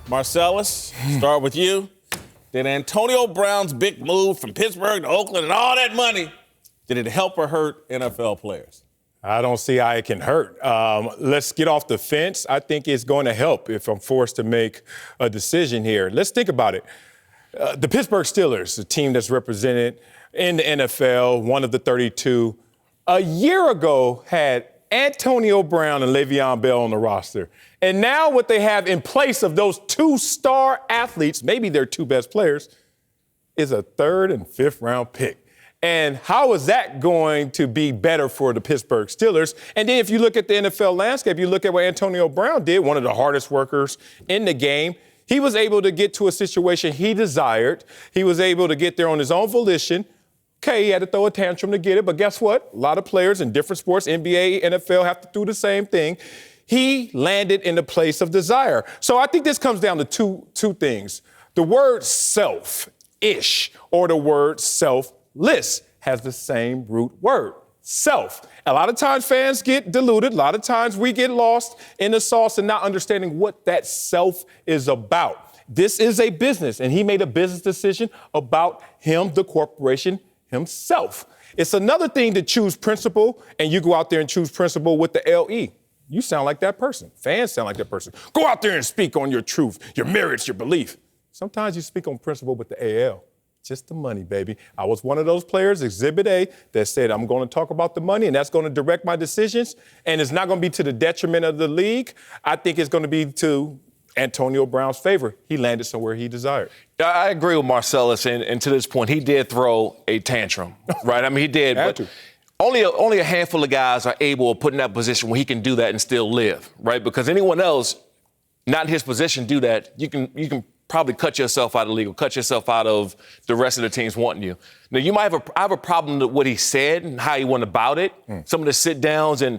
Marcellus, start with you. Did Antonio Brown's big move from Pittsburgh to Oakland and all that money, did it help or hurt NFL players? I don't see how it can hurt. Let's get off the fence. I think it's going to help if I'm forced to make a decision here. Let's think about it. The Pittsburgh Steelers, a team that's represented in the NFL, one of the 32, a year ago had Antonio Brown and Le'Veon Bell on the roster. And now what they have in place of those two star athletes, maybe their two best players, is a third and fifth round pick. And how is that going to be better for the Pittsburgh Steelers? And then if you look at the NFL landscape, you look at what Antonio Brown did, one of the hardest workers in the game. He was able to get to a situation he desired. He was able to get there on his own volition. Okay, he had to throw a tantrum to get it, but guess what? A lot of players in different sports, NBA, NFL, have to do the same thing. He landed in the place of desire. So I think this comes down to two things. The word self-ish or the word selfless has the same root word, self. A lot of times fans get diluted. A lot of times we get lost in the sauce and not understanding what that self is about. This is a business, and he made a business decision about him, the corporation, himself. It's another thing to choose principle, and you go out there and choose principle with the LE. You sound like that person. Fans sound like that person. Go out there and speak on your truth, your merits, your belief. Sometimes you speak on principle with the AL. Just the money, baby. I was one of those players, Exhibit A, that said, I'm going to talk about the money, and that's going to direct my decisions, and it's not going to be to the detriment of the league. I think it's going to be to Antonio Brown's favor. He landed somewhere he desired. I agree with Marcellus, and to this point, he did throw a tantrum, right? I mean, he did, but only a handful of guys are able to put in that position where he can do that and still live, right? Because anyone else, not in his position, do that, you can probably cut yourself out of the league or cut yourself out of the rest of the teams wanting you. Now, you might have a problem with what he said and how he went about it. Some of the sit-downs and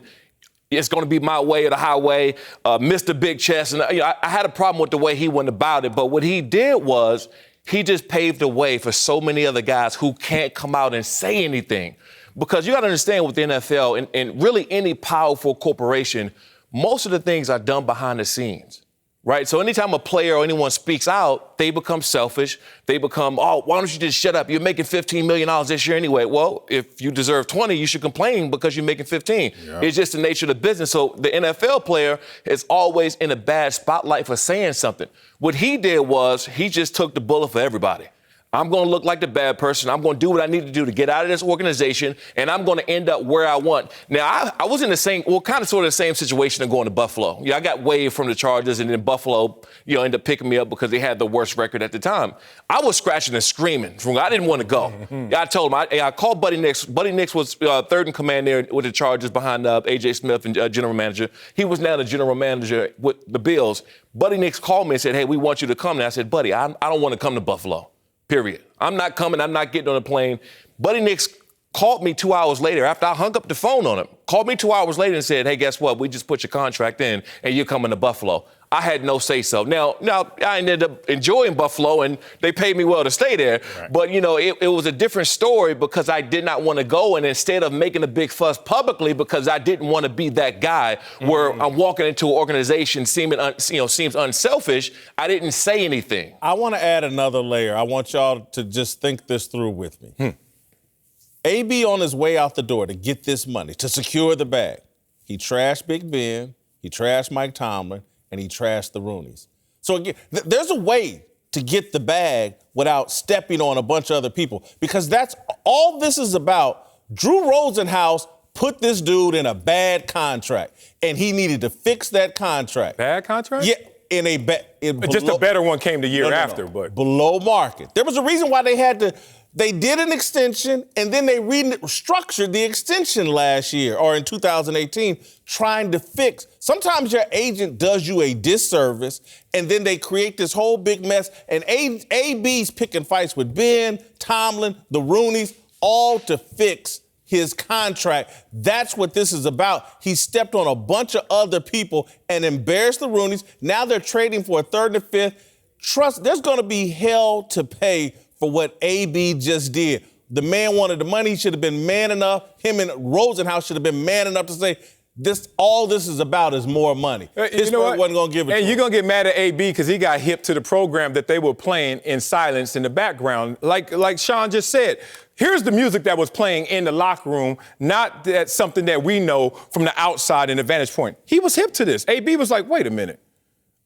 it's going to be my way or the highway, Mr. Big Chest. And I had a problem with the way he went about it. But what he did was he just paved the way for so many other guys who can't come out and say anything. Because you got to understand with the NFL and really any powerful corporation, most of the things are done behind the scenes. Right? So anytime a player or anyone speaks out, they become selfish. They become, oh, why don't you just shut up? You're making $15 million this year anyway. Well, if you deserve 20, you should complain because you're making 15. Yeah. It's just the nature of the business. So the NFL player is always in a bad spotlight for saying something. What he did was he just took the bullet for everybody. I'm going to look like the bad person. I'm going to do what I need to do to get out of this organization, and I'm going to end up where I want. Now, I was in the same, kind of sort of the same situation of going to Buffalo. I got waived from the Chargers, and then Buffalo, ended up picking me up because they had the worst record at the time. I was scratching and screaming. I didn't want to go. I told him, I called Buddy Nix. Buddy Nix was third in command there with the Chargers behind A.J. Smith and general manager. He was now the general manager with the Bills. Buddy Nix called me and said, hey, we want you to come. And I said, Buddy, I don't want to come to Buffalo. Period. I'm not coming. I'm not getting on a plane. Buddy Nix called me 2 hours later after I hung up the phone on him. Called me 2 hours later and said, hey, guess what? We just put your contract in and you're coming to Buffalo. I had no say-so. Now, I ended up enjoying Buffalo, and they paid me well to stay there. Right. But, it was a different story because I did not want to go. And instead of making a big fuss publicly because I didn't want to be that guy where I'm walking into an organization seems unselfish, I didn't say anything. I want to add another layer. I want y'all to just think this through with me. AB on his way out the door to get this money, to secure the bag. He trashed Big Ben, he trashed Mike Tomlin, and he trashed the Rooneys. So again, there's a way to get the bag without stepping on a bunch of other people, because that's all this is about. Drew Rosenhaus put this dude in a bad contract, and he needed to fix that contract. Bad contract? Yeah, in a bad. Just a better one came the year after, but below market. There was a reason why they did an extension, and then they restructured the extension last year or in 2018, trying to fix. Sometimes your agent does you a disservice, and then they create this whole big mess. And AB's picking fights with Ben, Tomlin, the Rooneys, all to fix his contract. That's what this is about. He stepped on a bunch of other people and embarrassed the Rooneys. Now they're trading for a third and a fifth. Trust, there's going to be hell to pay for what AB just did. The man wanted the money. He should have been man enough. Him and Rosenhaus should have been man enough to say, All this is about is more money. Pittsburgh wasn't going to give it to him. And you're going to get mad at AB because he got hip to the program that they were playing in silence in the background. Like Sean just said, here's the music that was playing in the locker room, not that something that we know from the outside in the vantage point. He was hip to this. AB was like, wait a minute.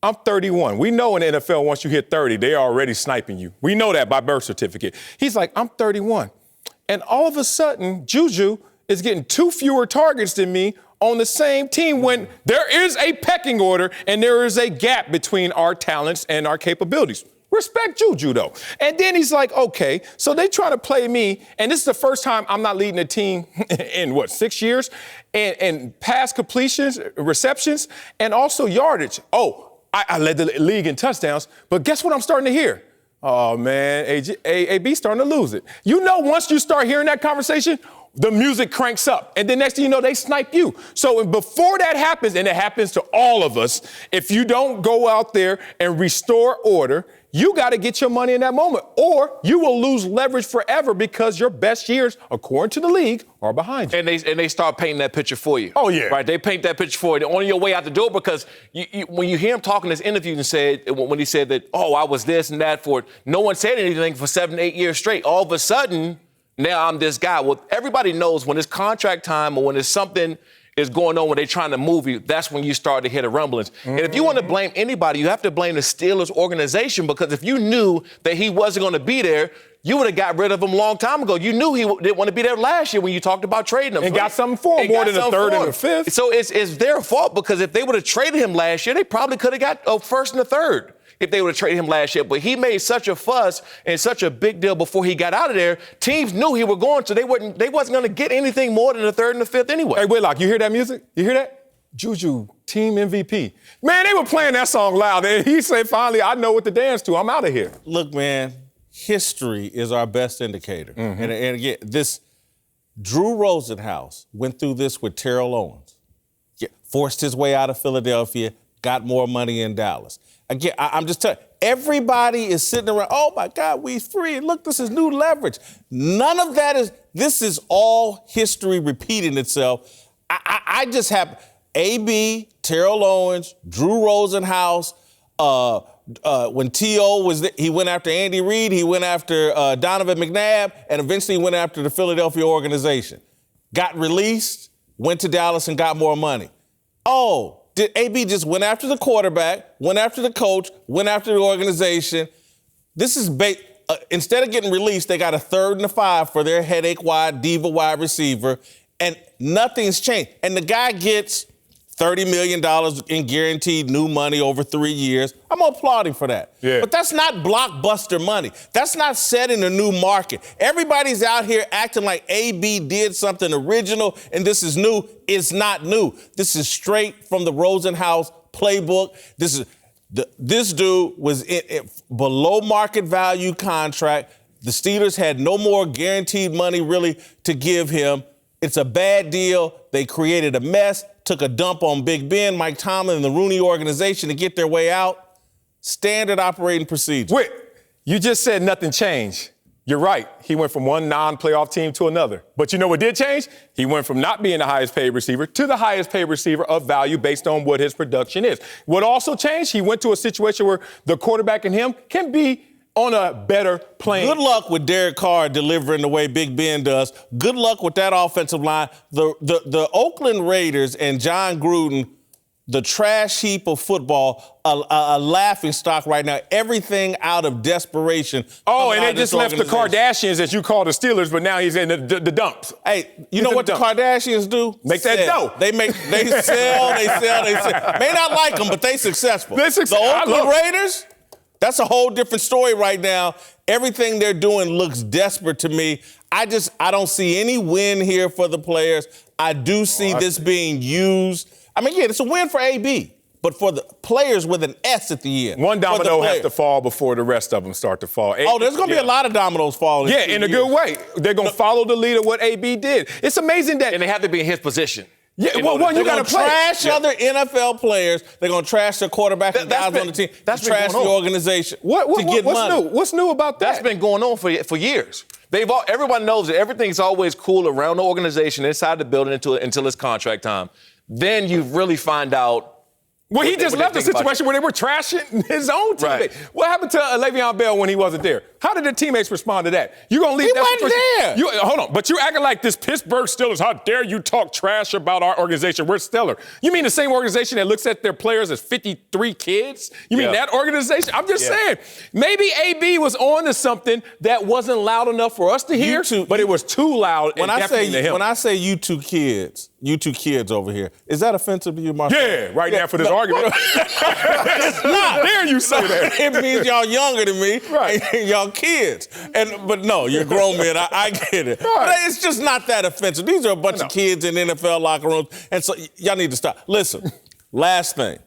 I'm 31. We know in the NFL, once you hit 30, they're already sniping you. We know that by birth certificate. He's like, I'm 31. And all of a sudden, Juju is getting 2 fewer targets than me on the same team when there is a pecking order and there is a gap between our talents and our capabilities. Respect Juju, though. And then he's like, okay, so they try to play me, and this is the first time I'm not leading a team in, 6 years? And pass completions, receptions, and also yardage. Oh, I led the league in touchdowns, but guess what I'm starting to hear? Oh, man, AB's starting to lose it. You know, once you start hearing that conversation, the music cranks up. And then next thing you know, they snipe you. So before that happens, and it happens to all of us, if you don't go out there and restore order, you got to get your money in that moment, or you will lose leverage forever because your best years, according to the league, are behind you. And they start painting that picture for you. Oh, yeah. Right, they paint that picture for you on your way out the door because when you hear him talking in this interview when he said that, oh, I was this and that for it, no one said anything for 7 to 8 years straight. All of a sudden, now I'm this guy. Well, everybody knows when it's contract time or when there's something is going on when they're trying to move you, that's when you start to hear the rumblings. Mm-hmm. And if you want to blame anybody, you have to blame the Steelers organization because if you knew that he wasn't going to be there, you would have got rid of him a long time ago. You knew he didn't want to be there last year when you talked about trading him. And got something for him more than a third and a fifth. So it's their fault because if they would have traded him last year, they probably could have got a first and a third if they would have traded him last year. But he made such a fuss and such a big deal before he got out of there. Teams knew he was going, so they wasn't going to get anything more than a third and a fifth anyway. Hey, Whitlock, you hear that music? You hear that? Juju, team MVP. Man, they were playing that song loud. And he said, finally, I know what to dance to. I'm out of here. Look, man, history is our best indicator. Mm-hmm. And again, this Drew Rosenhaus went through this with Terrell Owens. Forced his way out of Philadelphia, got more money in Dallas. Again, I'm just telling you, everybody is sitting around, oh, my God, we free. Look, this is new leverage. None of that this is all history repeating itself. I just have AB, Terrell Owens, Drew Rosenhaus. When T.O. was there, he went after Andy Reid, he went after Donovan McNabb, and eventually went after the Philadelphia organization. Got released, went to Dallas and got more money. Oh, did AB just went after the quarterback, went after the coach, went after the organization? This is instead of getting released, they got a third and a 5 for their headache wide, diva wide receiver, and nothing's changed. And the guy gets $30 million in guaranteed new money over 3 years. I'm applauding for that. Yeah. But that's not blockbuster money. That's not setting a new market. Everybody's out here acting like AB did something original and this is new. It's not new. This is straight from the Rosenhaus playbook. This dude was in below market value contract. The Steelers had no more guaranteed money really to give him. It's a bad deal. They created a mess, took a dump on Big Ben, Mike Tomlin, and the Rooney organization to get their way out. Standard operating procedure. Wait, you just said nothing changed. You're right. He went from one non-playoff team to another. But you know what did change? He went from not being the highest paid receiver to the highest paid receiver of value based on what his production is. What also changed? He went to a situation where the quarterback and him can be on a better plane. Good luck with Derek Carr delivering the way Big Ben does. Good luck with that offensive line. The Oakland Raiders and John Gruden, the trash heap of football, a laughing stock right now. Everything out of desperation. Oh, and they just left the Kardashians, as you call the Steelers, but now he's in the dumps. Hey, you know what the Kardashians do? Make that dough. They sell. May not like them, but they successful. The Oakland Raiders, that's a whole different story right now. Everything they're doing looks desperate to me. I don't see any win here for the players. I do see this being used. I mean, yeah, it's a win for AB, but for the players with an S at the end. One domino has to fall before the rest of them start to fall. There's going to be a lot of dominoes falling. Yeah, in a good way. They're going to follow the lead of what AB did. It's amazing that... And they have to be in his position. Yeah, well, you got to trash other NFL players. They're going to trash their quarterback and guys on the team. That's trash the organization to get money. New? What's new about that? That's been going on for years. Everyone knows that everything's always cool around the organization, inside the building until it's contract time. then you really find out. Well, he just left a situation where they were trashing his own teammate. Right. What happened to Le'Veon Bell when he wasn't there? How did the teammates respond to that? You gonna leave he that wasn't situation? there. Hold on, but you acting like this Pittsburgh Steelers. How dare you talk trash about our organization? We're stellar. You mean the same organization that looks at their players as 53 kids? You mean that organization? I'm just saying, maybe AB was on to something that wasn't loud enough for us to hear, but it was too loud. When I say you two kids over here, is that offensive to you, Marcel? Yeah, right now for this argument. It's not. Dare you say that? It means y'all younger than me, right? And y'all kids. But no, you're grown men. I get it. Right. But it's just not that offensive. These are a bunch of kids in NFL locker rooms, and so y'all need to stop. Listen, last thing,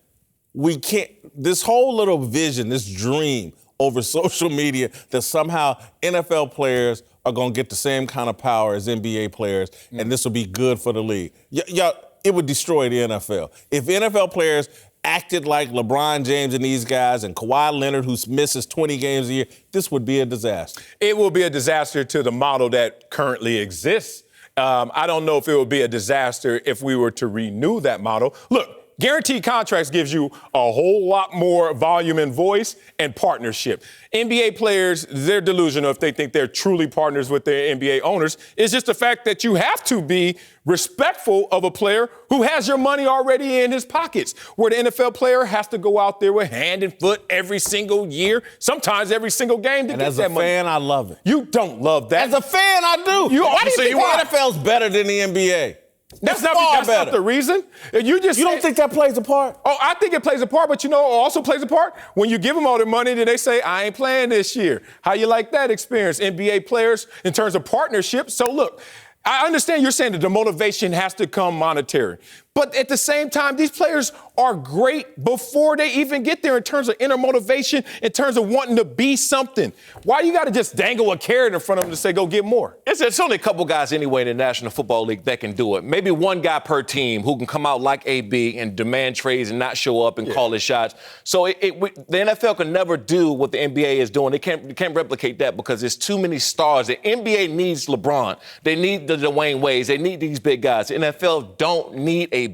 we can't. This whole little vision, this dream over social media that somehow NFL players are gonna get the same kind of power as NBA players, and this will be good for the league. Y'all, it would destroy the NFL if NFL players acted like LeBron James and these guys and Kawhi Leonard, who misses 20 games a year. This would be a disaster. It will be a disaster to the model that currently exists. I don't know if it would be a disaster if we were to renew that model. Look, guaranteed contracts gives you a whole lot more volume and voice and partnership. NBA players, they're delusional if they think they're truly partners with their NBA owners. It's just the fact that you have to be respectful of a player who has your money already in his pockets, where the NFL player has to go out there with hand and foot every single year, sometimes every single game to get that money. As a fan, I love it. You don't love that. As a fan, I do. Why do you think the NFL's better than the NBA? That's not the reason. You don't think that plays a part? Oh, I think it plays a part, but also plays a part when you give them all their money, then they say, I ain't playing this year. How you like that experience? NBA players in terms of partnership. So look, I understand you're saying that the motivation has to come monetary. But at the same time, these players are great before they even get there in terms of inner motivation, in terms of wanting to be something. Why you got to just dangle a carrot in front of them to say, go get more? It's only a couple guys anyway in the National Football League that can do it. Maybe one guy per team who can come out like AB and demand trades and not show up and call his shots. So the NFL can never do what the NBA is doing. They can't replicate that because there's too many stars. The NBA needs LeBron. They need the Dwayne Wades. They need these big guys. The NFL don't need AB.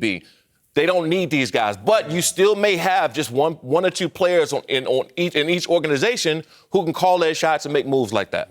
They don't need these guys, but you still may have just one or two players in each organization who can call their shots and make moves like that.